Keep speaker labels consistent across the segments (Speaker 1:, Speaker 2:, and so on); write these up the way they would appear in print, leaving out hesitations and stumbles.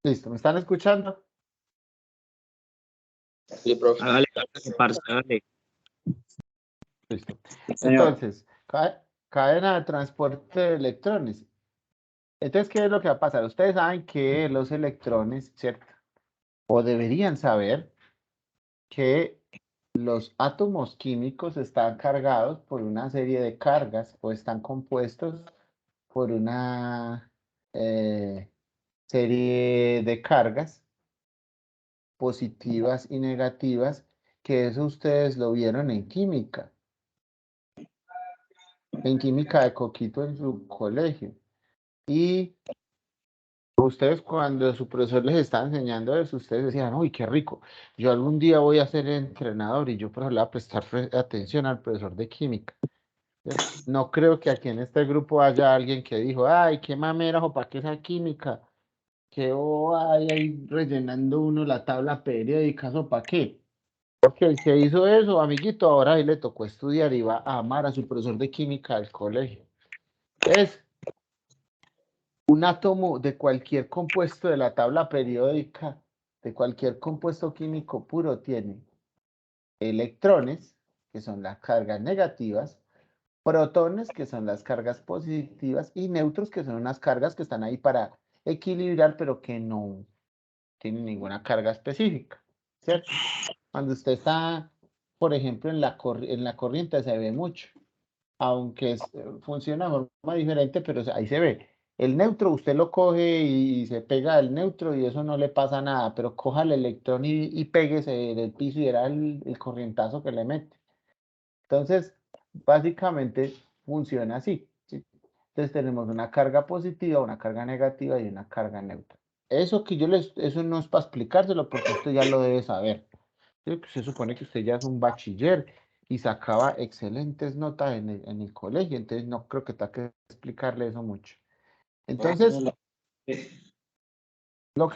Speaker 1: Listo, ¿me están escuchando?
Speaker 2: Sí, profe.
Speaker 3: Hágale, parce, hágale.
Speaker 1: Listo.
Speaker 2: Señor.
Speaker 1: Entonces, cadena de transporte de electrones. Entonces, ¿qué es lo que va a pasar? Ustedes saben que los electrones, ¿cierto? O deberían saber que los átomos químicos están cargados por una serie de cargas o están compuestos por una serie de cargas positivas y negativas, que eso ustedes lo vieron en química de Coquito en su colegio. Y ustedes cuando su profesor les estaba enseñando eso, ustedes decían, uy, qué rico, yo algún día voy a ser entrenador y yo por ejemplo voy a prestar atención al profesor de química. No creo que aquí en este grupo haya alguien que dijo, ay, qué mamera, o para qué esa química, que hay ahí rellenando uno la tabla periódica, ¿o para qué? Porque el que hizo eso, amiguito, ahora ahí le tocó estudiar y va a amar a su profesor de química del colegio. Es un átomo de cualquier compuesto de la tabla periódica, de cualquier compuesto químico puro, tiene electrones, que son las cargas negativas, protones, que son las cargas positivas, y neutros, que son unas cargas que están ahí para equilibrar, pero que no tienen ninguna carga específica, ¿cierto? Cuando usted está, por ejemplo, en la corriente se ve mucho, aunque funciona de forma diferente, pero ahí se ve. El neutro usted lo coge y se pega al neutro y eso no le pasa nada, pero coja el electrón y péguese del piso y era el corrientazo que le mete. Entonces, básicamente funciona así, ¿sí? Entonces tenemos una carga positiva, una carga negativa y una carga neutra. Eso eso no es para explicárselo porque usted ya lo debe saber. ¿Sí? Se supone que usted ya es un bachiller y sacaba excelentes notas en el colegio, entonces no creo que tenga que explicarle eso mucho. Entonces, lo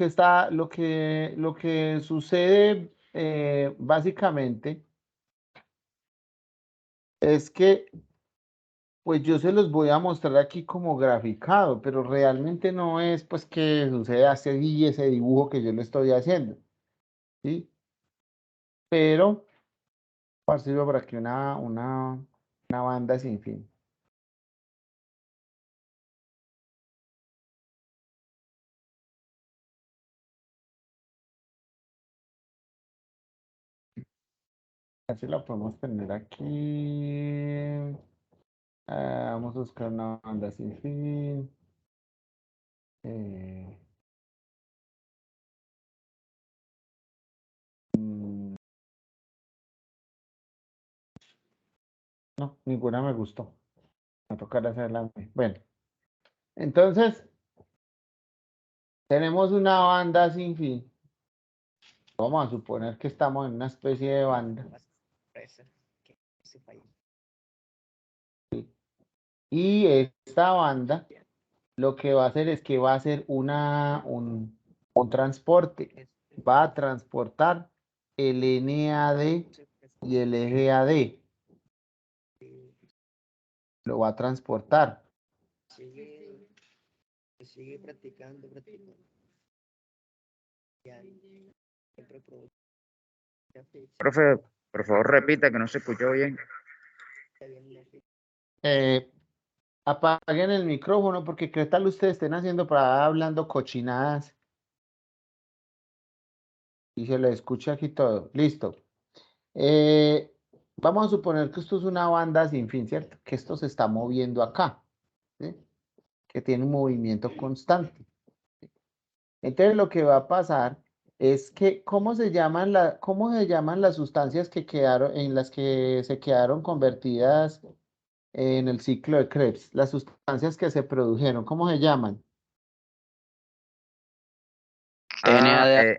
Speaker 1: que sucede básicamente es que pues yo se los voy a mostrar aquí como graficado, pero realmente no es pues que sucede así ese dibujo que yo le estoy haciendo, ¿sí? Pero sirve por aquí una banda sin fin. Así la podemos tener aquí. Vamos a buscar una banda sin fin. No, ninguna me gustó. Me tocará hacerla. Bueno, entonces tenemos una banda sin fin. Vamos a suponer que estamos en una especie de banda. Y esta banda lo que va a hacer es que va a hacer un transporte. Va a transportar el NAD y el GAD. Lo va a transportar.
Speaker 4: Sigue practicando.
Speaker 2: Profe, por favor repita que no se escuchó bien.
Speaker 1: Apaguen el micrófono porque qué tal ustedes estén haciendo para hablando cochinadas y se le escucha aquí todo. Listo. Vamos a suponer que esto es una banda sin fin, ¿cierto? Que esto se está moviendo acá, ¿sí? Que tiene un movimiento constante. Entonces lo que va a pasar es que cómo se llaman las sustancias que quedaron en las que se quedaron convertidas en el ciclo de Krebs, las sustancias que se produjeron, ¿cómo se llaman?
Speaker 2: NAD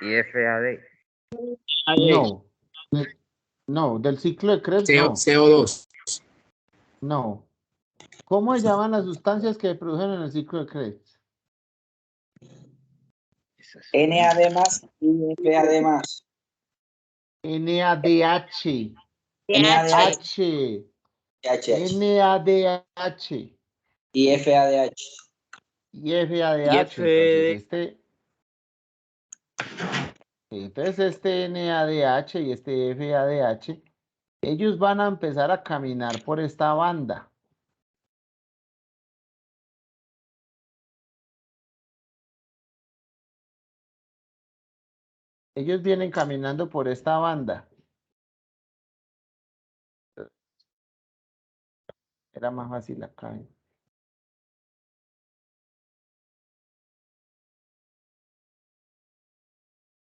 Speaker 2: y FAD.
Speaker 1: No, no, del ciclo de Krebs no,
Speaker 3: CO2.
Speaker 1: no. ¿Cómo se llaman las sustancias que se produjeron en el ciclo de Krebs?
Speaker 4: NAD más y FAD más.
Speaker 1: NADH.
Speaker 4: NADH
Speaker 1: H. NADH.
Speaker 4: y FADH.
Speaker 1: y FADH.
Speaker 4: Y F...
Speaker 1: Entonces este NADH y este FADH, ellos van a empezar a caminar por esta banda. Ellos vienen caminando por esta banda. Era más fácil acá.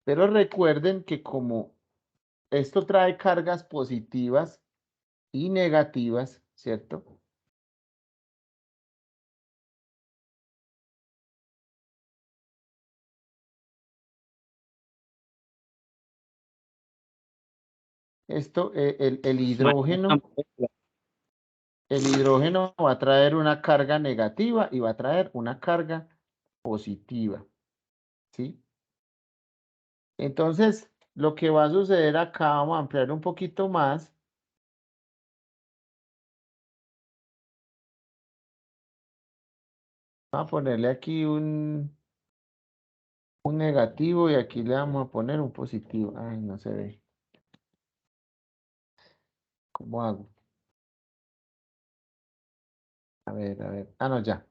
Speaker 1: Pero recuerden que como esto trae cargas positivas y negativas, ¿cierto? Esto, el hidrógeno va a traer una carga negativa y va a traer una carga positiva, ¿sí? Entonces, lo que va a suceder acá, vamos a ampliar un poquito más. Vamos a ponerle aquí un negativo y aquí le vamos a poner un positivo. Ay, no se ve. ¿Cómo hago? A ver, a ver. Ah, no, ya.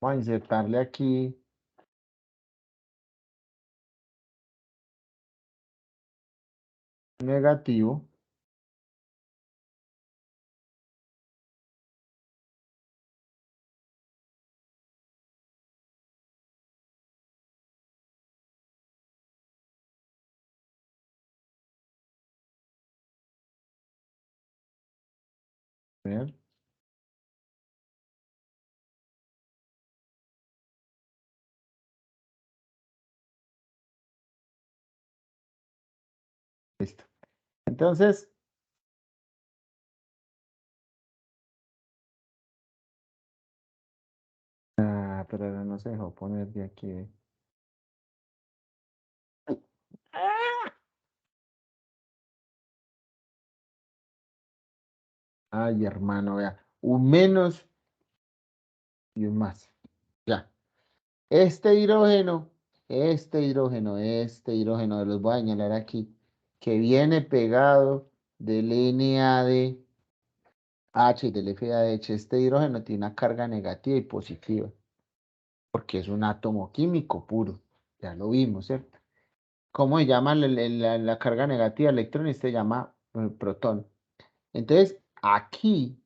Speaker 1: Vamos a insertarle aquí negativo. Ver. Listo. Entonces, pero no se dejó poner de aquí. Ay, hermano, vea. Un menos y un más. Ya. Este hidrógeno, los voy a señalar aquí, que viene pegado del NADH y del FADH, este hidrógeno tiene una carga negativa y positiva, porque es un átomo químico puro, ya lo vimos, ¿cierto? ¿Cómo se llama la carga negativa? Electrón y se llama protón. Entonces, aquí,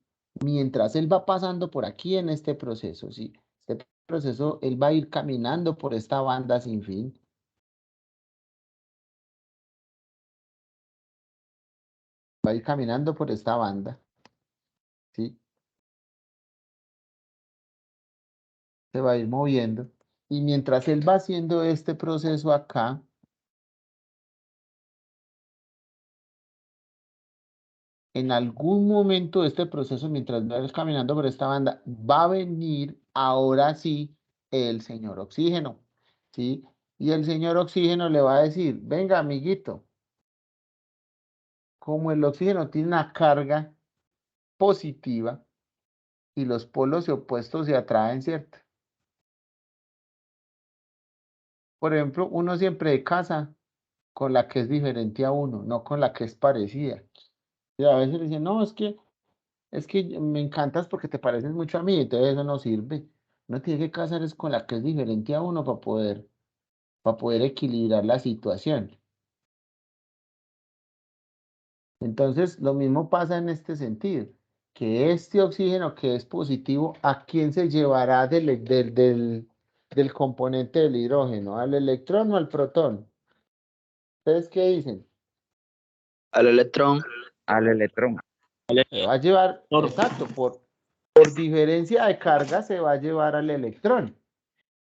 Speaker 1: mientras él va pasando por aquí en este proceso, ¿sí? Este proceso, él va a ir caminando por esta banda sin fin. Va a ir caminando por esta banda, ¿sí? Se va a ir moviendo. Y mientras él va haciendo este proceso acá, en algún momento de este proceso, mientras va él caminando por esta banda, va a venir ahora sí el señor oxígeno, ¿sí? Y el señor oxígeno le va a decir, venga, amiguito, como el oxígeno tiene una carga positiva y los polos opuestos se atraen, ¿cierto? Por ejemplo, uno siempre casa con la que es diferente a uno, no con la que es parecida. Y a veces le dicen, no, es que me encantas porque te pareces mucho a mí, entonces eso no sirve. Uno tiene que casar es con la que es diferente a uno para poder equilibrar la situación. Entonces, lo mismo pasa en este sentido, que este oxígeno que es positivo, ¿a quién se llevará del componente del hidrógeno? ¿Al electrón o al protón? ¿Ustedes qué dicen?
Speaker 4: Al electrón.
Speaker 2: Al electrón.
Speaker 1: Se va a llevar, exacto, por diferencia de carga se va a llevar al electrón.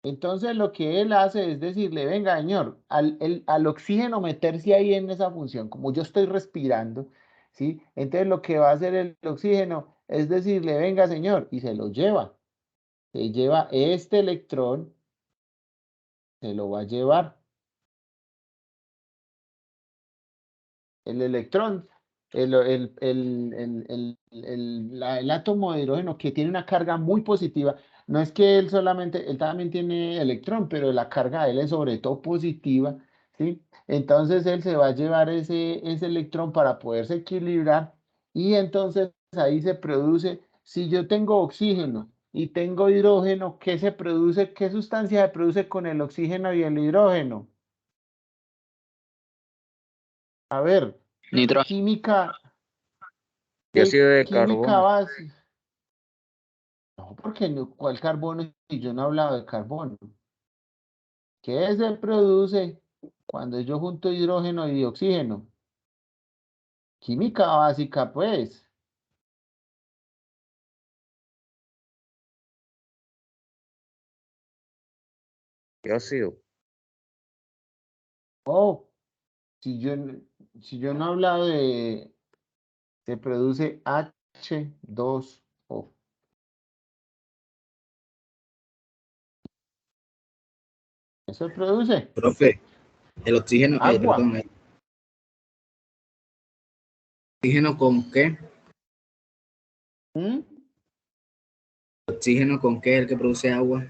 Speaker 1: Entonces lo que él hace es decirle, venga señor, al oxígeno meterse ahí en esa función, como yo estoy respirando, ¿sí? Entonces lo que va a hacer el oxígeno es decirle, venga señor, y se lleva este electrón, se lo va a llevar. El electrón el átomo de hidrógeno que tiene una carga muy positiva, no es que él solamente, él también tiene electrón, pero la carga de él es sobre todo positiva, ¿sí? Entonces él se va a llevar ese electrón para poderse equilibrar y entonces ahí se produce, si yo tengo oxígeno y tengo hidrógeno, ¿qué se produce? ¿Qué sustancia se produce con el oxígeno y el hidrógeno? A ver,
Speaker 3: Nitrógeno.
Speaker 1: química,
Speaker 2: Dióxido de
Speaker 1: química
Speaker 2: carbono.
Speaker 1: básica. No, porque no, ¿cuál carbono? Y yo no he hablado de carbono. ¿Qué se produce cuando yo junto hidrógeno y oxígeno? Química básica, pues.
Speaker 2: Dióxido.
Speaker 1: Oh, si yo, si yo no he hablado de, se produce H2O. Eso produce
Speaker 3: Profe, el oxígeno,
Speaker 1: agua.
Speaker 3: perdón, ¿el oxígeno con qué?
Speaker 1: ¿Mm?
Speaker 3: ¿El oxígeno con qué es el que produce agua?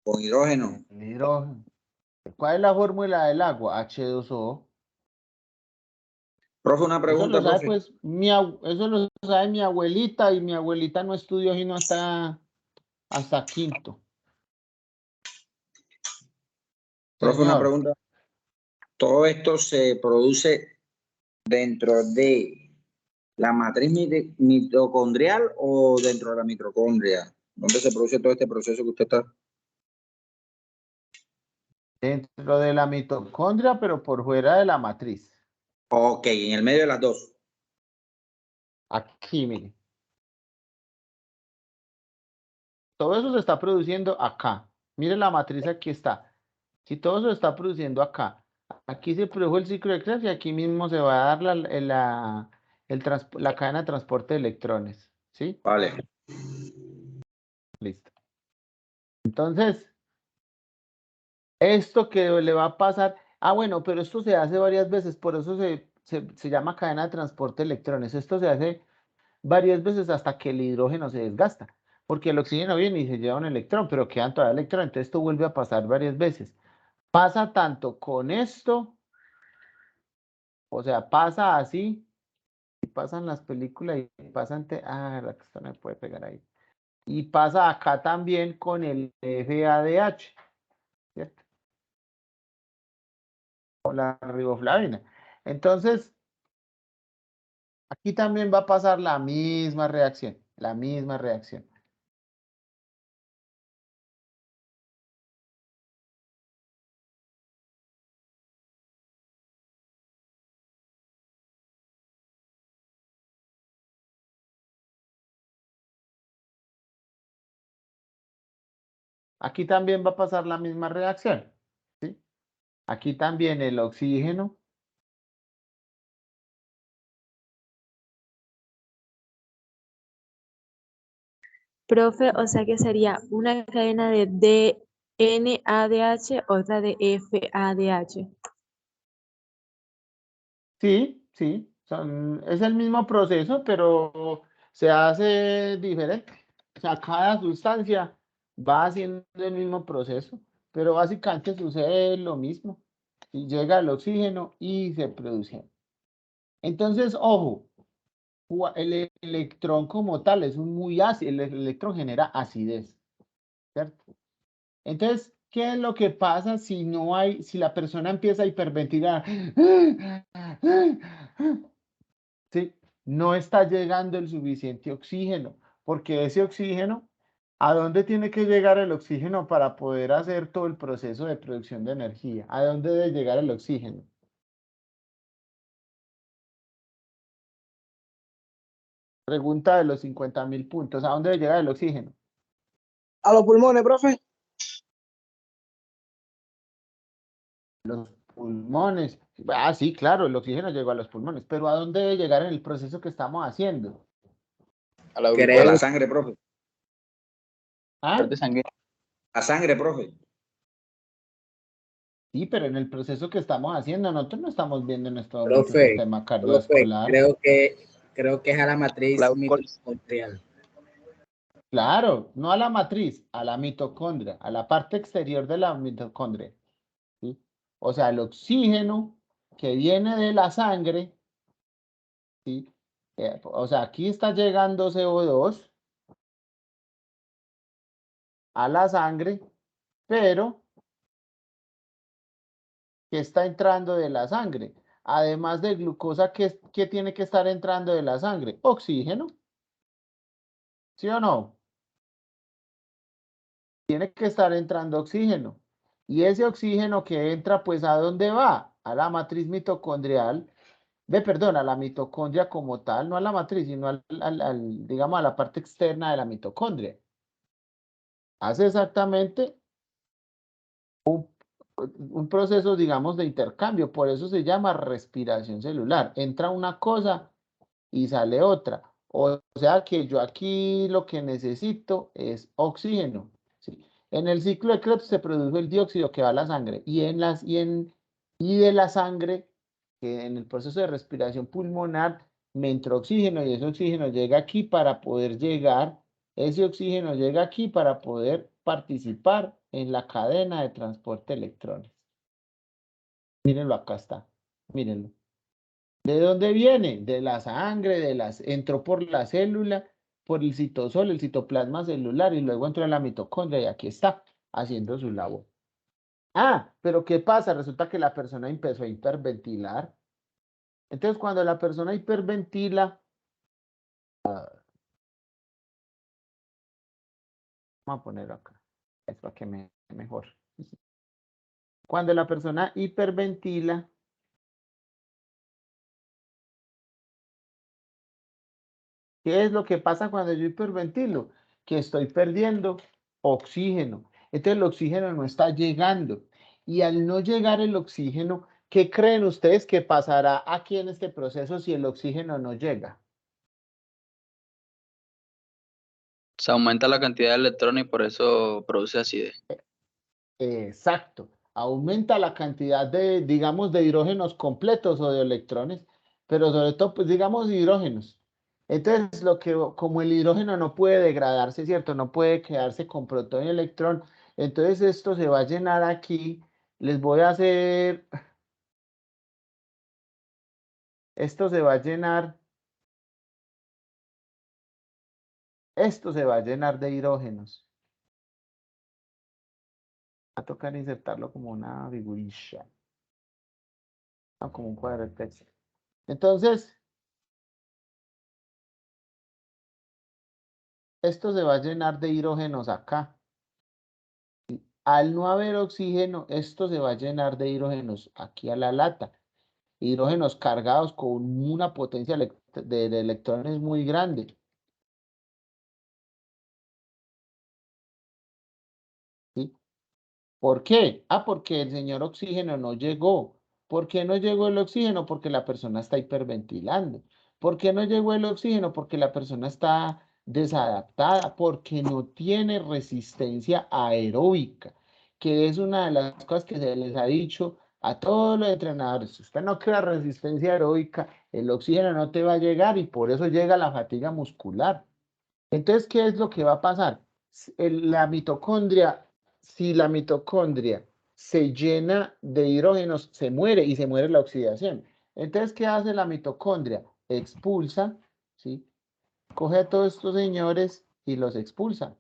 Speaker 4: Con hidrógeno.
Speaker 1: El hidrógeno. ¿Cuál es la fórmula del agua? H2O.
Speaker 4: Profe, una
Speaker 1: Eso lo
Speaker 4: pregunta,
Speaker 1: sabe,
Speaker 4: profe.
Speaker 1: pues, eso lo sabe mi abuelita y mi abuelita no estudió sino hasta quinto.
Speaker 4: Profe, una
Speaker 1: Señor,
Speaker 4: pregunta. ¿Todo esto se produce dentro de la matriz mitocondrial o dentro de la mitocondria? ¿Dónde se produce todo este proceso que usted está?
Speaker 1: dentro de la mitocondria, pero por fuera de la matriz.
Speaker 4: Ok, en el medio de las dos.
Speaker 1: Aquí, mire. Todo eso se está produciendo acá. Mire la matriz, aquí está. Si todo eso se está produciendo acá, aquí se produjo el ciclo de Krebs y aquí mismo se va a dar la cadena de transporte de electrones. ¿Sí?
Speaker 4: Vale.
Speaker 1: Listo. Entonces, esto que le va a pasar, bueno, pero esto se hace varias veces, por eso se llama cadena de transporte de electrones. Esto se hace varias veces hasta que el hidrógeno se desgasta, porque el oxígeno viene y se lleva un electrón, pero quedan todavía electrones, entonces esto vuelve a pasar varias veces. Pasa tanto con esto, o sea, pasa así, y pasan las películas y pasan, la que esto no me puede pegar ahí. Y pasa acá también con el FADH, ¿cierto? O la riboflavina. Entonces, aquí también va a pasar la misma reacción, la misma reacción. Aquí también va a pasar la misma reacción, ¿sí? Aquí también el oxígeno.
Speaker 5: Profe, o sea que sería una cadena de DNADH, otra de FADH.
Speaker 1: Sí, sí, es el mismo proceso, pero se hace diferente. O sea, cada sustancia va haciendo el mismo proceso, pero básicamente sucede lo mismo. Y llega el oxígeno y se produce. Entonces, ojo, el electrón como tal es un muy ácido, el electrón genera acidez, ¿cierto? Entonces, ¿qué es lo que pasa si no hay, si la persona empieza a hiperventilar? ¿Sí? No está llegando el suficiente oxígeno, porque ese oxígeno, ¿a dónde tiene que llegar el oxígeno para poder hacer todo el proceso de producción de energía? ¿A dónde debe llegar el oxígeno? Pregunta de los 50.000 puntos, ¿a dónde debe llegar el oxígeno?
Speaker 4: A los pulmones, profe.
Speaker 1: Los pulmones. Sí, claro, el oxígeno llegó a los pulmones, pero ¿a dónde debe llegar en el proceso que estamos haciendo?
Speaker 3: A la
Speaker 4: A
Speaker 3: glucosa.
Speaker 4: la sangre, profe.
Speaker 1: ¿Ah?
Speaker 3: Parte sanguínea.
Speaker 4: A sangre, profe.
Speaker 1: Sí, pero en el proceso que estamos haciendo, nosotros no estamos viendo en este momento el
Speaker 3: Profe,
Speaker 1: sistema
Speaker 3: profe,
Speaker 1: cardiovascular.
Speaker 3: creo que es a la matriz
Speaker 2: La-
Speaker 3: mitocondrial.
Speaker 1: Claro, no a la matriz, a la mitocondria, a la parte exterior de la mitocondria. ¿Sí? O sea, el oxígeno que viene de la sangre, ¿sí? O sea, aquí está llegando CO2 a la sangre, pero que está entrando de la sangre. Además de glucosa, ¿qué tiene que estar entrando de la sangre? Oxígeno. ¿Sí o no? Tiene que estar entrando oxígeno. Y ese oxígeno que entra, pues, ¿a dónde va? A la matriz mitocondrial. Perdón, a la mitocondria como tal, no a la matriz, sino digamos, a la parte externa de la mitocondria. Hace exactamente un proceso, digamos, de intercambio. Por eso se llama respiración celular. Entra una cosa y sale otra. O sea que yo aquí lo que necesito es oxígeno. ¿Sí? En el ciclo de Krebs se produjo el dióxido que va a la sangre y de la sangre, que en el proceso de respiración pulmonar me entra oxígeno y ese oxígeno llega aquí para poder llegar, ese oxígeno llega aquí para poder participar en la cadena de transporte de electrones. Mírenlo, acá está. Mírenlo. ¿De dónde viene? De la sangre, entró por la célula, por el citosol, el citoplasma celular, y luego entró en la mitocondria y aquí está, haciendo su labor. Ah, pero ¿qué pasa? Resulta que la persona empezó a hiperventilar. Entonces, cuando la persona hiperventila, vamos a poner acá, es para que me mejor. Cuando la persona hiperventila, ¿qué es lo que pasa cuando yo hiperventilo? Que estoy perdiendo oxígeno. Entonces el oxígeno no está llegando. Y al no llegar el oxígeno, ¿qué creen ustedes que pasará aquí en este proceso si el oxígeno no llega?
Speaker 6: Se aumenta la cantidad de electrones y por eso produce acidez.
Speaker 1: Exacto. Aumenta la cantidad de, digamos, de hidrógenos completos o de electrones, pero sobre todo, pues digamos, hidrógenos. Entonces, como el hidrógeno no puede degradarse, ¿cierto? No puede quedarse con protón y electrón. Entonces, esto se va a llenar aquí. Les voy a hacer, esto se va a llenar, esto se va a llenar de hidrógenos. Va a tocar insertarlo como una figurilla, como un cuadro de texto. Entonces, esto se va a llenar de hidrógenos acá. Al no haber oxígeno, esto se va a llenar de hidrógenos aquí a la lata. Hidrógenos cargados con una potencia de electrones muy grande. ¿Sí? ¿Por qué? Ah, porque el señor oxígeno no llegó. ¿Por qué no llegó el oxígeno? Porque la persona está hiperventilando. ¿Por qué no llegó el oxígeno? Porque la persona está desadaptada, porque no tiene resistencia aeróbica, que es una de las cosas que se les ha dicho a todos los entrenadores. Si usted no crea resistencia aeróbica, el oxígeno no te va a llegar y por eso llega la fatiga muscular. Entonces, ¿qué es lo que va a pasar? La mitocondria, si la mitocondria se llena de hidrógenos, se muere y se muere la oxidación. Entonces, ¿qué hace la mitocondria? Expulsa, ¿sí? Coge a todos estos señores y los expulsa.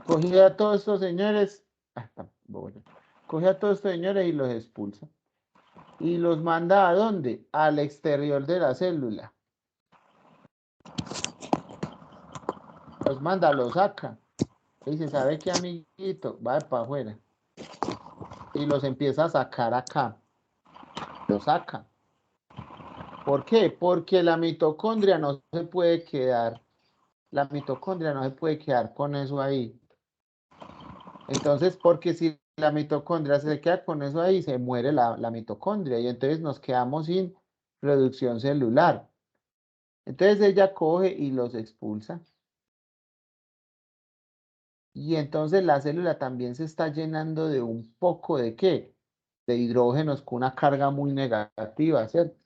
Speaker 1: Coge a todos estos señores, coge a todos estos señores y los expulsa. ¿Y los manda a dónde? Al exterior de la célula. Los manda, los saca. Y dice, ¿sabe qué, amiguito? Va para afuera. Y los empieza a sacar acá. Los saca. ¿Por qué? Porque la mitocondria no se puede quedar. La mitocondria no se puede quedar con eso ahí. Entonces, porque si la mitocondria se queda con eso ahí, se muere la mitocondria. Y entonces nos quedamos sin producción celular. Entonces ella coge y los expulsa. Y entonces la célula también se está llenando de un poco de ¿qué? De hidrógenos con una carga muy negativa, ¿cierto?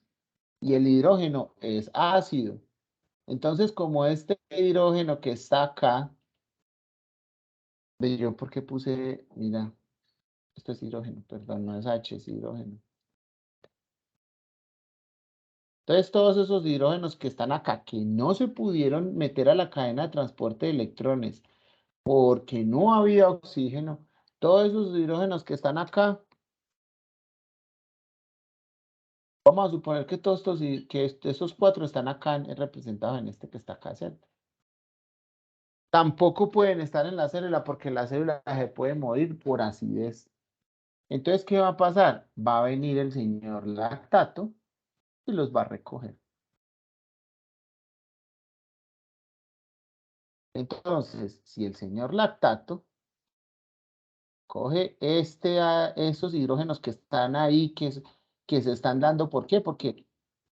Speaker 1: Y el hidrógeno es ácido. Entonces, como este hidrógeno que está acá, ve yo por qué puse, mira, esto es hidrógeno, perdón, no es H, es hidrógeno. Entonces, todos esos hidrógenos que están acá, que no se pudieron meter a la cadena de transporte de electrones porque no había oxígeno, todos esos hidrógenos que están acá, vamos a suponer que todos estos 4 están acá representados en este que está acá, ¿cierto? Tampoco pueden estar en la célula porque la célula se puede morir por acidez. Entonces, ¿qué va a pasar? Va a venir el señor lactato y los va a recoger. Entonces, si el señor lactato coge esos hidrógenos que están ahí, que se están dando, ¿por qué? Porque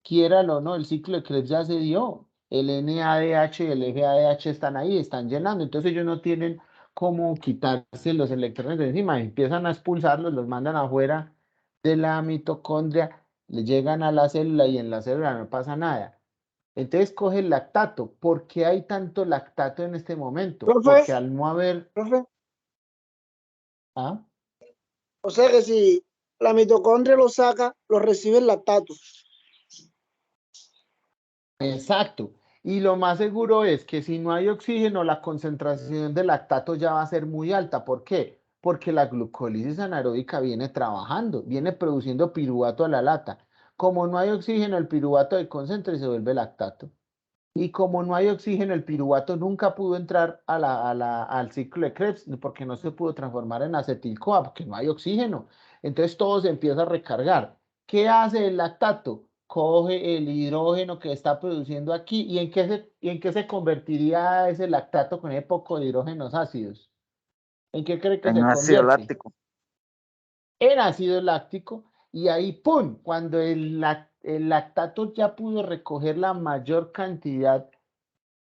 Speaker 1: quiéralo o no, el ciclo de Krebs ya se dio. El NADH y el FADH están ahí, están llenando. Entonces ellos no tienen cómo quitarse los electrones de encima. Empiezan a expulsarlos, los mandan afuera de la mitocondria, le llegan a la célula y en la célula no pasa nada. Entonces coge el lactato. ¿Por qué hay tanto lactato en este momento?
Speaker 7: Profe,
Speaker 1: Porque al no haber...
Speaker 7: profe,
Speaker 1: ¿Ah?
Speaker 7: o sea que si la mitocondria lo saca, lo recibe el lactato.
Speaker 1: Exacto. Y lo más seguro es que si no hay oxígeno, la concentración de lactato ya va a ser muy alta. ¿Por qué? Porque la glucólisis anaeróbica viene trabajando, viene produciendo piruvato a la lata. Como no hay oxígeno, el piruvato se concentra y se vuelve lactato. Y como no hay oxígeno, el piruvato nunca pudo entrar al ciclo de Krebs porque no se pudo transformar en acetil-CoA porque no hay oxígeno. Entonces todo se empieza a recargar. ¿Qué hace el lactato? Coge el hidrógeno que está produciendo aquí y en qué se convertiría ese lactato con ese poco de hidrógenos ácidos. ¿En qué cree que
Speaker 2: En
Speaker 1: se
Speaker 2: ácido
Speaker 1: convierte?
Speaker 2: láctico.
Speaker 1: En ácido láctico y ahí, ¡pum! Cuando el lactato ya pudo recoger la mayor cantidad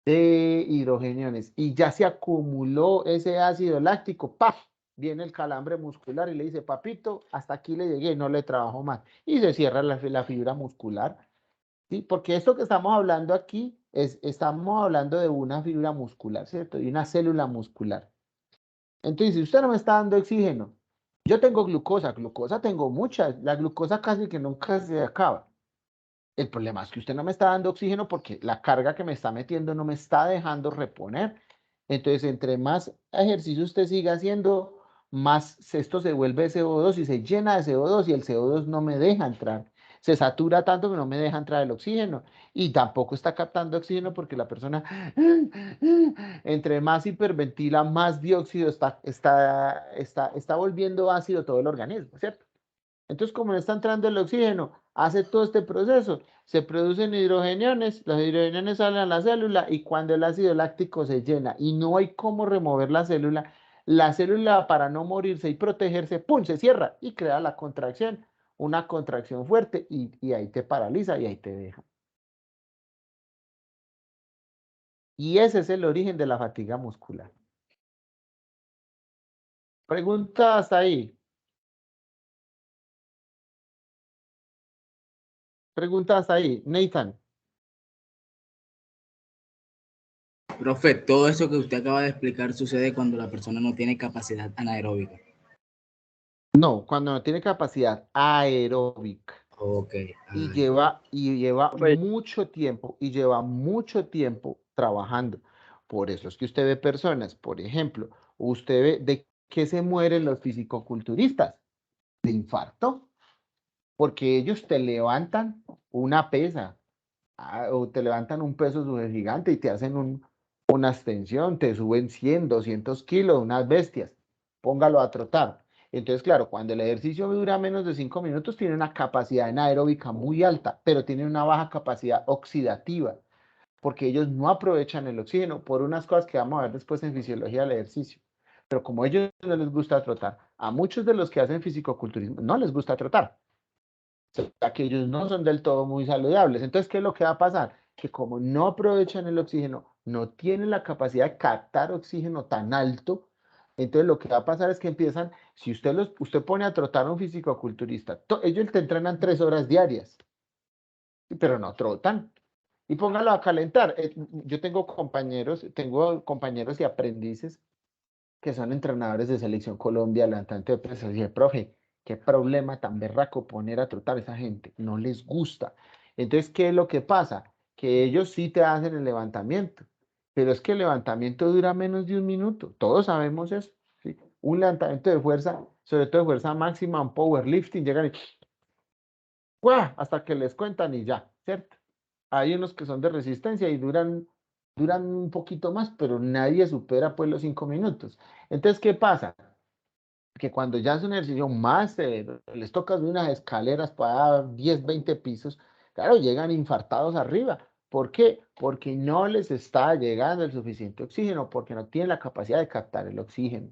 Speaker 1: de hidrogeniones y ya se acumuló ese ácido láctico, ¡paf! Viene el calambre muscular y le dice, papito, hasta aquí le llegué, no le trabajo más. Y se cierra la fibra muscular. ¿Sí? Porque esto que estamos hablando aquí, estamos hablando de una fibra muscular, ¿cierto? Y una célula muscular. Entonces, si usted no me está dando oxígeno, yo tengo glucosa tengo mucha, la glucosa casi que nunca se acaba. El problema es que usted no me está dando oxígeno porque la carga que me está metiendo no me está dejando reponer. Entonces, entre más ejercicio usted siga haciendo, más esto se vuelve CO2 y se llena de CO2 y el CO2 no me deja entrar. Se satura tanto que no me deja entrar el oxígeno y tampoco está captando oxígeno porque la persona, entre más hiperventila, más dióxido está volviendo ácido todo el organismo, ¿cierto? Entonces, como no está entrando el oxígeno, hace todo este proceso, se producen hidrogeniones, los hidrogeniones salen a la célula y cuando el ácido láctico se llena y no hay cómo remover la célula para no morirse y protegerse, ¡pum!, se cierra y crea la contracción, una contracción fuerte y ahí te paraliza y ahí te deja. Y ese es el origen de la fatiga muscular. Pregunta hasta ahí. Pregunta hasta ahí. Nathan.
Speaker 3: Profe, todo eso que usted acaba de explicar sucede cuando la persona no tiene capacidad anaeróbica.
Speaker 1: No, cuando no tiene capacidad aeróbica.
Speaker 3: Ok.
Speaker 1: Y lleva
Speaker 6: Profe.
Speaker 1: mucho tiempo trabajando. Por eso es que usted ve personas, por ejemplo, usted ve de qué se mueren los fisicoculturistas, de infarto, porque ellos te levantan una pesa, o te levantan un peso súper gigante y te hacen una extensión, te suben 100, 200 kilos, unas bestias, póngalo a trotar. Entonces, claro, cuando el ejercicio dura menos de 5 minutos, tiene una capacidad anaeróbica muy alta, pero tiene una baja capacidad oxidativa, porque ellos no aprovechan el oxígeno por unas cosas que vamos a ver después en fisiología del ejercicio. Pero como a ellos no les gusta trotar, a muchos de los que hacen fisicoculturismo no les gusta trotar. O sea, que ellos no son del todo muy saludables. Entonces, ¿qué es lo que va a pasar? Que como no aprovechan el oxígeno, no tienen la capacidad de captar oxígeno tan alto, entonces lo que va a pasar es que empiezan, si usted pone a trotar a un fisicoculturista, ellos te entrenan 3 horas diarias, pero no trotan. Y póngalo a calentar. Yo tengo compañeros y aprendices que son entrenadores de Selección Colombia, levantante de pesas, y dije, profe, qué problema tan berraco poner a trotar a esa gente, no les gusta. Entonces, ¿qué es lo que pasa? Que ellos sí te hacen el levantamiento, pero es que el levantamiento dura menos de 1 minuto, todos sabemos eso, ¿sí? Un levantamiento de fuerza, sobre todo de fuerza máxima, un powerlifting, llegan y ¡guau! Hasta que les cuentan y ya, ¿cierto? Hay unos que son de resistencia y duran un poquito más, pero nadie supera pues los 5 minutos. Entonces, ¿qué pasa? Que cuando ya es un ejercicio más severo, les toca subir unas escaleras para 10, 20 pisos, claro, llegan infartados arriba. ¿Por qué? Porque no les está llegando el suficiente oxígeno, porque no tienen la capacidad de captar el oxígeno.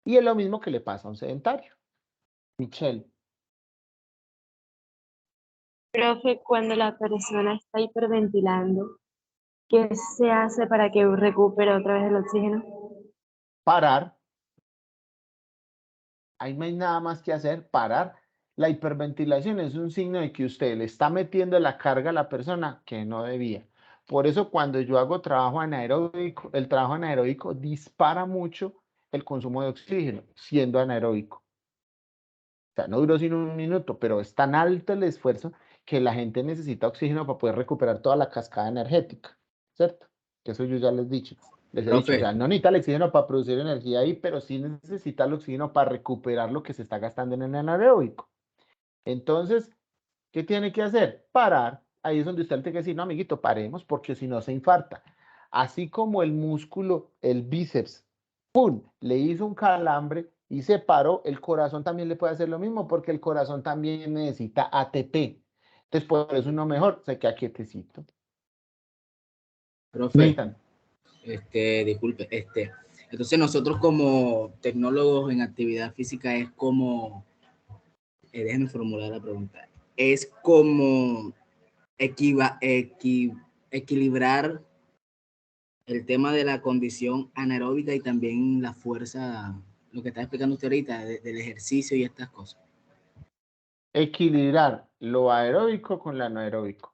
Speaker 1: Y es lo mismo que le pasa a un sedentario. Michelle.
Speaker 5: Profe, cuando la persona está hiperventilando, ¿qué se hace para que recupere otra vez el oxígeno?
Speaker 1: Parar. Ahí no hay nada más que hacer, parar. La hiperventilación es un signo de que usted le está metiendo la carga a la persona que no debía. Por eso cuando yo hago trabajo anaeróbico, el trabajo anaeróbico dispara mucho el consumo de oxígeno, siendo anaeróbico. O sea, no duró sino 1 minuto, pero es tan alto el esfuerzo que la gente necesita oxígeno para poder recuperar toda la cascada energética, ¿cierto? Que eso yo ya les he dicho. Les he dicho, o
Speaker 3: Profe,
Speaker 1: sea, no necesita el oxígeno para producir energía ahí, pero sí necesita el oxígeno para recuperar lo que se está gastando en el anaeróbico. Entonces, ¿qué tiene que hacer? Parar. Ahí es donde usted tiene que decir, no, amiguito, paremos porque si no se infarta. Así como el músculo, el bíceps, ¡pum!, le hizo un calambre y se paró, el corazón también le puede hacer lo mismo porque el corazón también necesita ATP. Entonces, por eso uno mejor se queda quietecito.
Speaker 3: profe,
Speaker 1: Nathan.
Speaker 3: disculpe, entonces nosotros como tecnólogos en actividad física es como, déjenme formular la pregunta, es como equilibrar el tema de la condición anaeróbica y también la fuerza, lo que está explicando usted ahorita, del ejercicio y estas cosas.
Speaker 1: Equilibrar lo aeróbico con lo anaeróbico.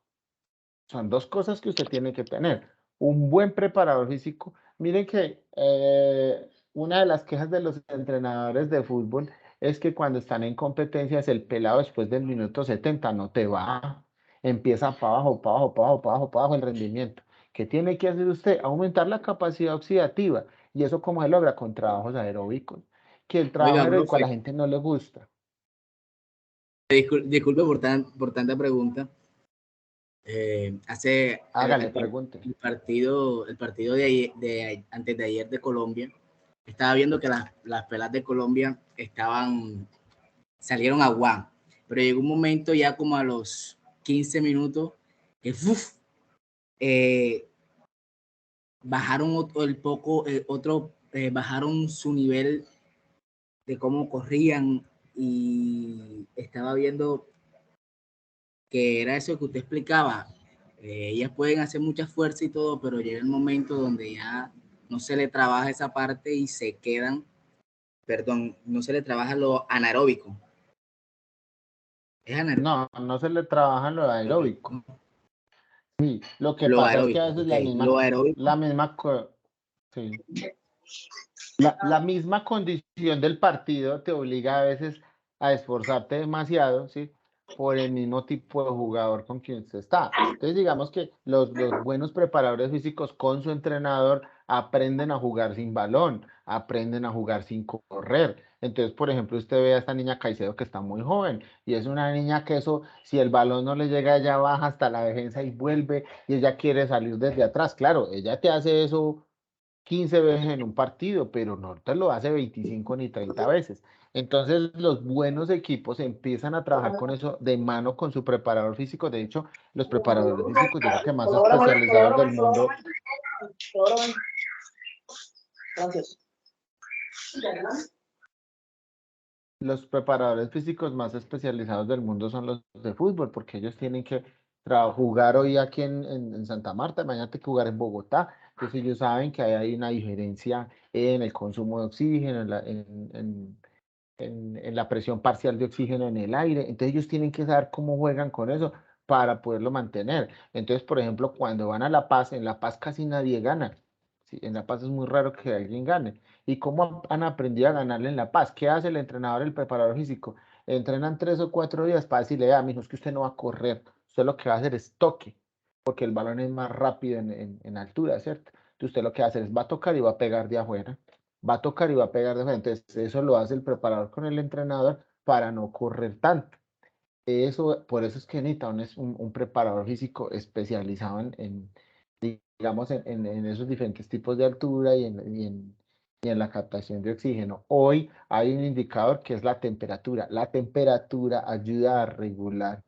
Speaker 1: Son dos cosas que usted tiene que tener. Un buen preparador físico. Miren que una de las quejas de los entrenadores de fútbol es que cuando están en competencias el pelado después del minuto 70 no te va. Empieza para abajo, para abajo, para abajo, para abajo, para abajo el rendimiento. ¿Qué tiene que hacer usted? Aumentar la capacidad oxidativa. ¿Y eso cómo se logra? Con trabajos aeróbicos. Que el trabajo
Speaker 3: Oiga,
Speaker 1: aeróbico a la
Speaker 3: profe,
Speaker 1: gente no le gusta.
Speaker 3: disculpe por tanta pregunta.
Speaker 1: Hágale, pregunte.
Speaker 3: El partido antes de ayer de Colombia, estaba viendo que las pelas de Colombia salieron a guau, pero llegó un momento ya como a los 15 minutos que bajaron bajaron su nivel de cómo corrían y estaba viendo que era eso que usted explicaba. Ellas pueden hacer mucha fuerza y todo, pero llega el momento donde ya no se le trabaja esa parte y se quedan, perdón, no se le trabaja lo anaeróbico. Es anaeróbico.
Speaker 1: No se le trabaja lo aeróbico. Sí, lo que
Speaker 3: Lo
Speaker 1: pasa es que a
Speaker 3: aeróbico,
Speaker 1: veces
Speaker 3: ok. Lo aeróbico,
Speaker 1: sí, la misma condición del partido te obliga a veces a esforzarte demasiado, ¿sí? Por el mismo tipo de jugador con quien usted está. Entonces, digamos que los buenos preparadores físicos con su entrenador aprenden a jugar sin balón, aprenden a jugar sin correr. Entonces, por ejemplo, usted ve a esta niña Caicedo que está muy joven y es una niña que eso, si el balón no le llega, ella baja hasta la defensa y vuelve y ella quiere salir desde atrás. Claro, ella te hace eso 15 veces en un partido, pero no te lo hace 25 ni 30 veces. Entonces, los buenos equipos empiezan a trabajar con eso de mano con su preparador físico. De hecho, los preparadores físicos, yo creo que más especializados del mundo.
Speaker 7: Gracias.
Speaker 1: los preparadores físicos más especializados del mundo son los de fútbol, porque ellos tienen que jugar hoy aquí en Santa Marta, mañana tienen que jugar en Bogotá. Entonces ellos saben que hay una diferencia en el consumo de oxígeno, en la presión parcial de oxígeno en el aire. Entonces ellos tienen que saber cómo juegan con eso para poderlo mantener. Entonces, por ejemplo, cuando van a La Paz, en La Paz casi nadie gana. Sí, en La Paz es muy raro que alguien gane. ¿Y cómo han aprendido a ganarle en La Paz? ¿Qué hace el entrenador, el preparador físico? Entrenan 3 o 4 días para decirle, mijo, es que usted no va a correr, usted lo que va a hacer es toque, porque el balón es más rápido en altura, ¿cierto? Entonces usted lo que va a hacer es va a tocar y va a pegar de afuera, va a tocar y va a pegar de frente. Entonces, eso lo hace el preparador con el entrenador para no correr tanto. Eso, por eso es que necesita un preparador físico especializado digamos, en esos diferentes tipos de altura y en la captación de oxígeno. Hoy hay un indicador que es la temperatura. La temperatura ayuda a regular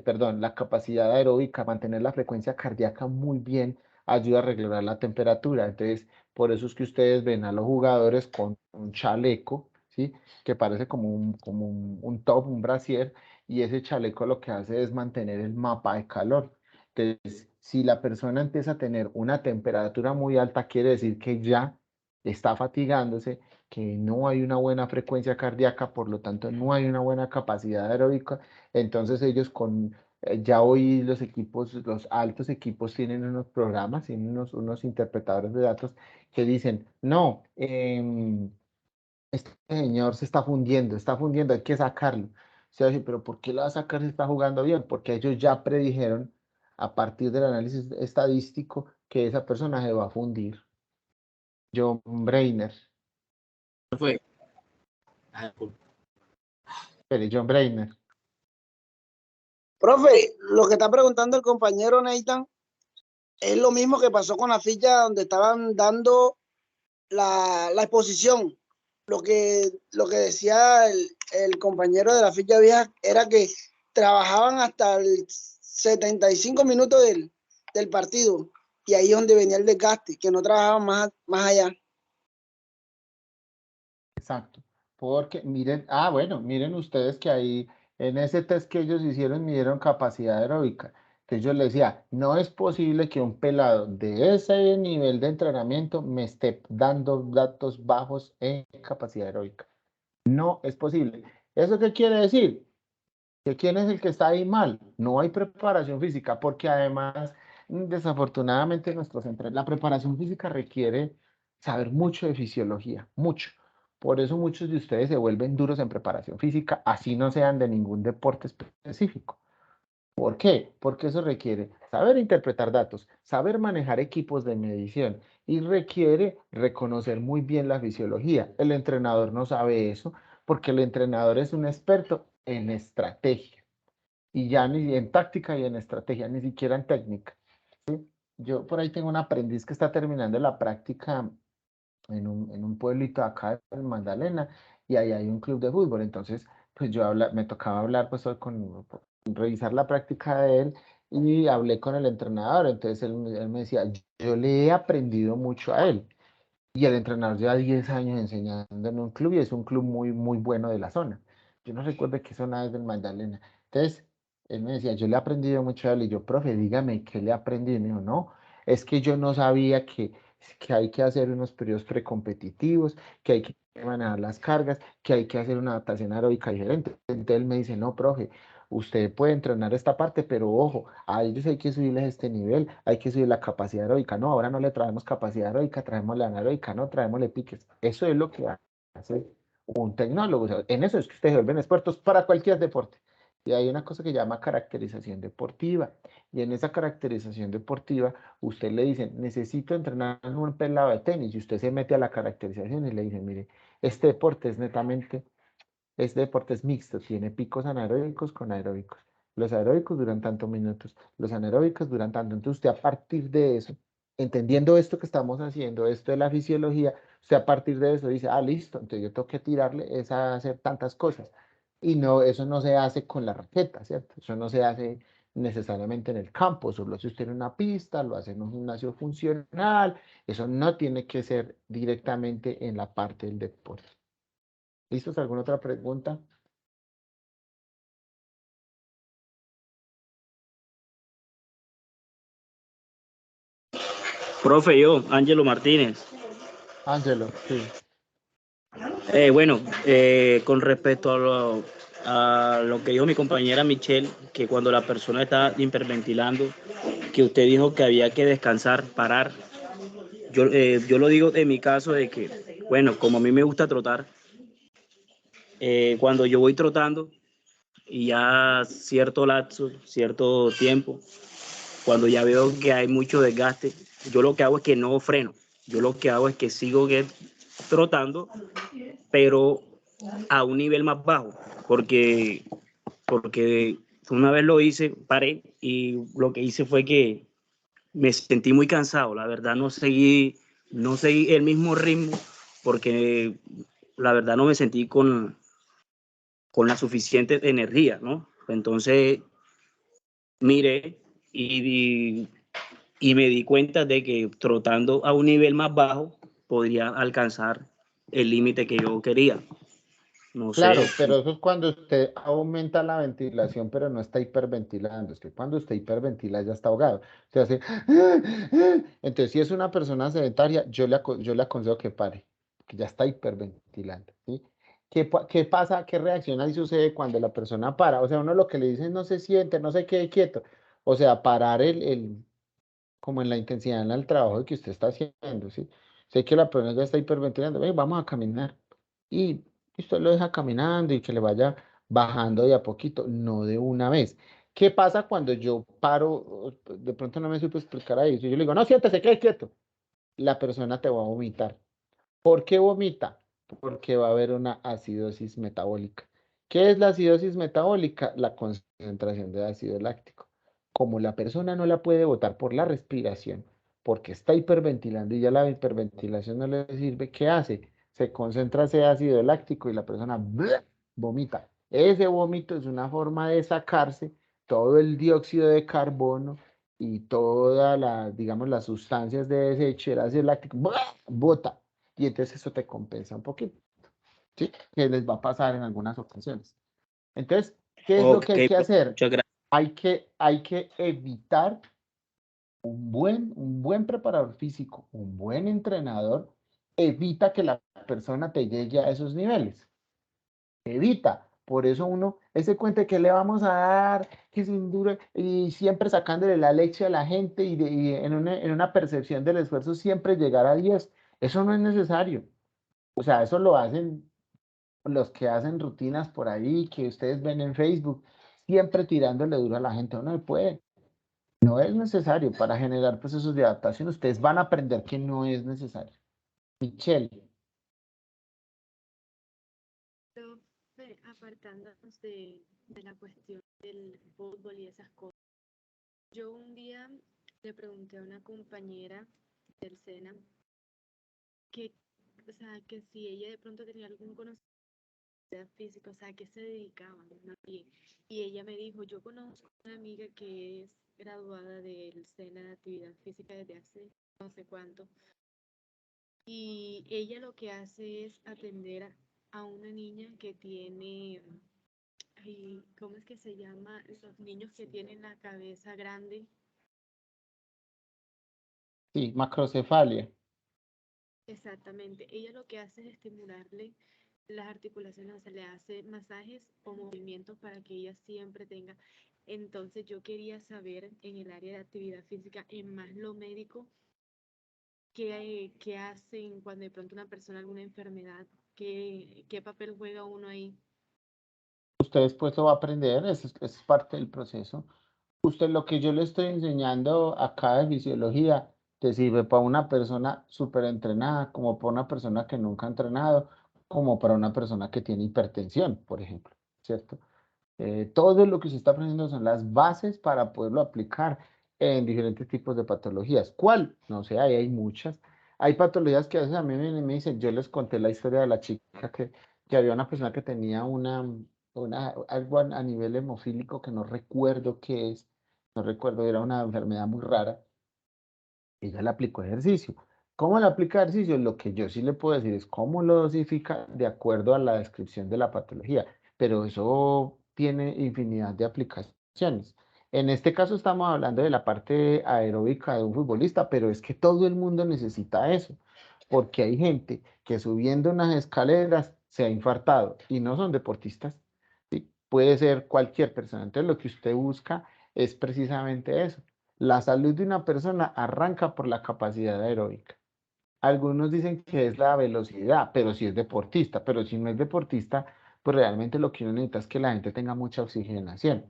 Speaker 1: perdón, la capacidad aeróbica, mantener la frecuencia cardíaca muy bien, ayuda a regular la temperatura. Entonces, por eso es que ustedes ven a los jugadores con un chaleco, ¿sí? Que parece como un top, un brasier, y ese chaleco lo que hace es mantener el mapa de calor. Entonces, si la persona empieza a tener una temperatura muy alta, quiere decir que ya está fatigándose, que no hay una buena frecuencia cardíaca, por lo tanto no hay una buena capacidad aeróbica. Entonces ellos ya hoy los equipos, los altos equipos tienen unos programas, tienen unos interpretadores de datos que dicen, no, este señor se está fundiendo, hay que sacarlo. O sea, pero ¿por qué lo va a sacar si está jugando bien? Porque ellos ya predijeron a partir del análisis estadístico que esa persona se va a fundir. John Brainer.
Speaker 3: Fue. Ah, disculpe.
Speaker 1: Pero John Brainer.
Speaker 7: Profe, lo que está preguntando el compañero Nathan es lo mismo que pasó con la ficha donde estaban dando la exposición. Lo que decía el compañero de la ficha vieja era que trabajaban hasta el 75 minutos del partido y ahí es donde venía el desgaste, que no trabajaban más allá.
Speaker 1: Exacto, porque miren, bueno, miren ustedes que ahí en ese test que ellos hicieron midieron capacidad aeróbica, que yo les decía, no es posible que un pelado de ese nivel de entrenamiento me esté dando datos bajos en capacidad aeróbica. No es posible. ¿Eso qué quiere decir? ¿Que quién es el que está ahí mal? No hay preparación física, porque además, desafortunadamente, la preparación física requiere saber mucho de fisiología, mucho. Por eso muchos de ustedes se vuelven duros en preparación física, así no sean de ningún deporte específico. ¿Por qué? Porque eso requiere saber interpretar datos, saber manejar equipos de medición y requiere reconocer muy bien la fisiología. El entrenador no sabe eso porque el entrenador es un experto en estrategia y ya ni en táctica y en estrategia, ni siquiera en técnica. ¿Sí? Yo por ahí tengo un aprendiz que está terminando la práctica en un pueblito acá en Magdalena y ahí hay un club de fútbol. Entonces, pues me tocaba hablar pues revisar la práctica de él y hablé con el entrenador. Entonces él me decía, yo le he aprendido mucho a él. Y el entrenador lleva 10 años enseñando en un club y es un club muy, muy bueno de la zona. Yo no recuerdo qué zona es del Magdalena. Entonces, él me decía, yo le he aprendido mucho a él. Y yo, profe, dígame, ¿qué le aprendí? Y me dijo, no, es que yo no sabía que hay que hacer unos periodos precompetitivos, que hay que manejar las cargas, que hay que hacer una adaptación aeróbica diferente. Entonces él me dice, no, profe, usted puede entrenar esta parte, pero ojo, a ellos hay que subirles este nivel, hay que subir la capacidad aeróbica. No, ahora no le traemos capacidad aeróbica, traemos la anaeróbica, no, traemosle piques. Eso es lo que hace un tecnólogo. O sea, en eso es que ustedes se vuelven expertos para cualquier deporte. Y hay una cosa que se llama caracterización deportiva. Y en esa caracterización deportiva, usted le dice, necesito entrenar un pelado de tenis. Y usted se mete a la caracterización y le dice, mire, este deporte es mixto, tiene picos anaeróbicos con aeróbicos. Los aeróbicos duran tantos minutos, los anaeróbicos duran tanto. Entonces usted a partir de eso, entendiendo esto que estamos haciendo, esto de la fisiología, usted a partir de eso dice, listo, entonces yo tengo que tirarle es a hacer tantas cosas. Y no, eso no se hace con la raqueta, ¿cierto? Eso no se hace necesariamente en el campo, solo si usted en una pista, lo hace en un gimnasio funcional, eso no tiene que ser directamente en la parte del deporte. ¿Listos? ¿Alguna otra pregunta?
Speaker 8: Profe, yo, Ángelo Martínez.
Speaker 1: Ángelo, sí.
Speaker 8: Bueno, con respecto a lo que dijo mi compañera Michelle, que cuando la persona está hiperventilando, que usted dijo que había que descansar, parar. Yo lo digo en mi caso de que, bueno, como a mí me gusta trotar, cuando yo voy trotando y ya cierto lapso, cierto tiempo, cuando ya veo que hay mucho desgaste, yo lo que hago es que no freno. Yo lo que hago es que sigo trotando, pero a un nivel más bajo, porque una vez lo hice, paré y lo que hice fue que me sentí muy cansado. La verdad no seguí el mismo ritmo porque la verdad no me sentí con la suficiente energía, ¿no? Entonces miré y me di cuenta de que trotando a un nivel más bajo podría alcanzar el límite que yo quería. No sé.
Speaker 1: Claro, pero eso es cuando usted aumenta la ventilación, pero no está hiperventilando. Es que cuando usted hiperventila ya está ahogado. Se hace... Entonces, si es una persona sedentaria, yo le aconsejo que pare, que ya está hiperventilando, ¿sí? ¿Qué pasa? ¿Qué reacciona y sucede cuando la persona para? O sea, uno lo que le dice es no se siente, no se quede quieto. O sea, parar como en la intensidad en el trabajo que usted está haciendo, ¿sí? Sé que la persona ya está hiperventilando, "Ven, vamos a caminar". Y usted lo deja caminando y que le vaya bajando de a poquito, no de una vez. ¿Qué pasa cuando yo paro? De pronto no me supe explicar ahí. Si yo le digo, no, siéntese, quede quieto. La persona te va a vomitar. ¿Por qué vomita? Porque va a haber una acidosis metabólica. ¿Qué es la acidosis metabólica? La concentración de ácido láctico. Como la persona no la puede botar por la respiración, porque está hiperventilando y ya la hiperventilación no le sirve, ¿qué hace? Se concentra ese ácido láctico y la persona vomita. Ese vómito es una forma de sacarse todo el dióxido de carbono y todas las, digamos, las sustancias de desecho, el ácido láctico, bota. Y entonces eso te compensa un poquito, ¿sí? Que les va a pasar en algunas ocasiones. Entonces, ¿qué es lo
Speaker 8: Ok,
Speaker 1: que hay que hacer?
Speaker 8: muchas gracias.
Speaker 1: Hay que evitar un buen preparador físico, un buen entrenador, evita que la persona te llegue a esos niveles. Evita. Por eso uno, ese cuento que le vamos a dar, que sin duda, y siempre sacándole la leche a la gente y en una percepción del esfuerzo siempre llegar a 10. Eso no es necesario. O sea, eso lo hacen los que hacen rutinas por ahí, que ustedes ven en Facebook, siempre tirándole duro a la gente. Uno no puede. No es necesario para generar procesos de adaptación. Ustedes van a aprender que no es necesario. Michelle,
Speaker 5: Profe, apartándonos de la cuestión del fútbol y esas cosas. Yo un día le pregunté a una compañera del SENA que, o sea, que si ella de pronto tenía algún conocimiento físico, o sea, que se dedicaban, ¿no? Y ella me dijo, yo conozco una amiga que es graduada del SENA de actividad física desde hace no sé cuánto, y ella lo que hace es atender a una niña que tiene, ay, ¿cómo es que se llama? Los niños que tienen la cabeza grande.
Speaker 1: sí, macrocefalia.
Speaker 5: Exactamente. Ella lo que hace es estimularle las articulaciones, o sea, le hace masajes o movimientos para que ella siempre tenga. Entonces yo quería saber en el área de actividad física, en más lo médico, qué hacen cuando de pronto una persona alguna enfermedad, qué papel juega uno ahí.
Speaker 1: Usted después lo va a aprender, eso es parte del proceso. Usted lo que yo le estoy enseñando acá de fisiología te sirve para una persona súper entrenada, como para una persona que nunca ha entrenado, como para una persona que tiene hipertensión, por ejemplo, ¿cierto? Todo lo que se está aprendiendo son las bases para poderlo aplicar en diferentes tipos de patologías. ¿Cuál? No sé, ahí hay muchas. Hay patologías que a veces a mí me dicen, yo les conté la historia de la chica que había una persona que tenía algo a nivel hemofílico que no recuerdo qué es, no recuerdo, era una enfermedad muy rara. Ella le aplicó ejercicio, ¿Cómo le aplica ejercicio? Lo que yo sí le puedo decir es cómo lo dosifica de acuerdo a la descripción de la patología, pero eso tiene infinidad de aplicaciones. En este caso estamos hablando de la parte aeróbica de un futbolista, pero es que todo el mundo necesita eso, porque hay gente que subiendo unas escaleras se ha infartado y no son deportistas, ¿sí? Puede ser cualquier persona. Entonces lo que usted busca es precisamente eso. La salud de una persona arranca por la capacidad aeróbica. Algunos dicen que es la velocidad, pero si es deportista, pero si no es deportista, pues realmente lo que uno necesita es que la gente tenga mucha oxigenación.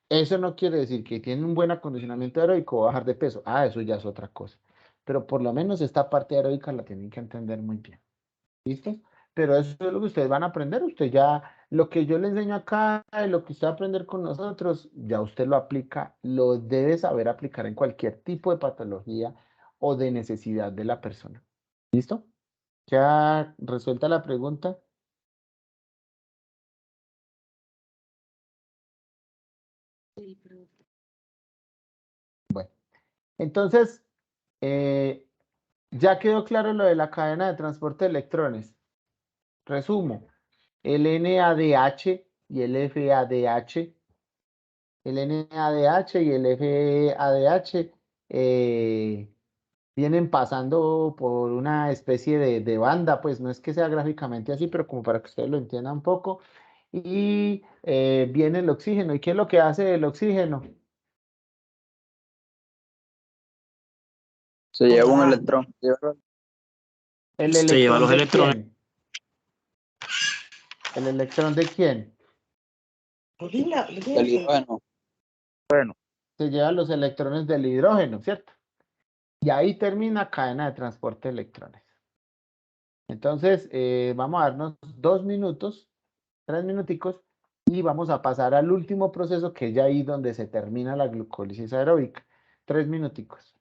Speaker 1: Eso no quiere decir que tiene un buen acondicionamiento aeróbico o bajar de peso. Ah, eso ya es otra cosa. Pero por lo menos esta parte aeróbica la tienen que entender muy bien. ¿Listo? Pero eso es lo que ustedes van a aprender. Usted ya, lo que yo le enseño acá, lo que usted va a aprender con nosotros, ya usted lo aplica, lo debe saber aplicar en cualquier tipo de patología o de necesidad de la persona. ¿Listo? ¿Ya resuelta la pregunta?
Speaker 5: Sí, profe.
Speaker 1: Bueno, entonces, ya quedó claro lo de la cadena de transporte de electrones. Resumo, el NADH y el FADH. El NADH y el FADH vienen pasando por una especie de banda, pues no es que sea gráficamente así, pero como para que ustedes lo entiendan un poco. Y viene el oxígeno. ¿Y qué es lo que hace el oxígeno?
Speaker 6: Se lleva un
Speaker 7: Ah,
Speaker 6: electrón.
Speaker 1: ¿El
Speaker 8: Se lleva
Speaker 1: electrón
Speaker 8: los
Speaker 1: de
Speaker 8: electrones.
Speaker 1: quién? ¿El electrón de quién?
Speaker 6: Del hidrógeno.
Speaker 1: Se lleva los electrones del hidrógeno, ¿cierto? Y ahí termina cadena de transporte de electrones. Entonces, vamos a darnos 2 minutos, 3 minuticos, y vamos a pasar al último proceso, que es ya ahí donde se termina la glucólisis aeróbica. 3 minuticos.